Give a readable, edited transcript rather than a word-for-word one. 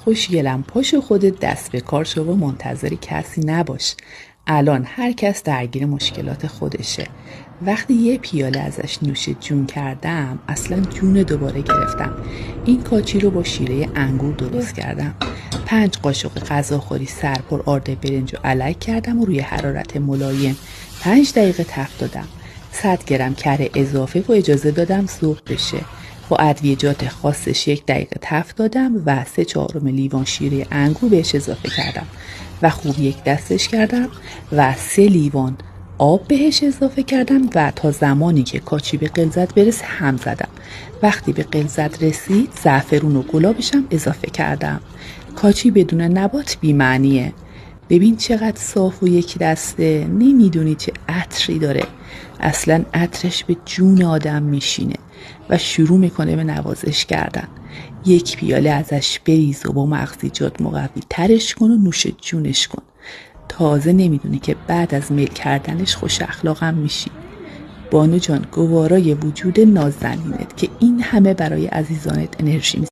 خوشگلم، پاشو خودت دست به کار شو و منتظری کسی نباش. الان هر کس درگیر مشکلات خودشه. وقتی یه پیاله ازش نوش جون کردم اصلا جون دوباره گرفتم. این کاچی رو با شیره انگور درست کردم. 5 قاشق غذاخوری سرپر آرد برنج و الک کردم و روی حرارت ملایم 5 دقیقه تفت دادم. 100 گرم کره اضافه و اجازه دادم سرخ بشه. با ادویجات خاصش 1 دقیقه تفت دادم و 3/4 لیوان شیره انگور بهش اضافه کردم و خوب یک دستش کردم و 3 لیوان آب بهش اضافه کردم و تا زمانی که کاچی به غلظت برسه هم زدم. وقتی به غلظت رسید زعفرون و گلابش هم اضافه کردم. کاچی بدون نبات بی‌معنیه. ببین چقدر صاف و یک دسته، نمیدونی چه عطری داره. اصلا عطرش به جون آدم میشینه و شروع میکنه به نوازش کردن. 1 پیاله ازش بریز و با مغزیجات مقوی ترش کن و نوش جونش کن. تازه نمیدونی که بعد از میل کردنش خوش اخلاقم میشی. بانو جان، گوارای وجود نازنینت که این همه برای عزیزانت انرژی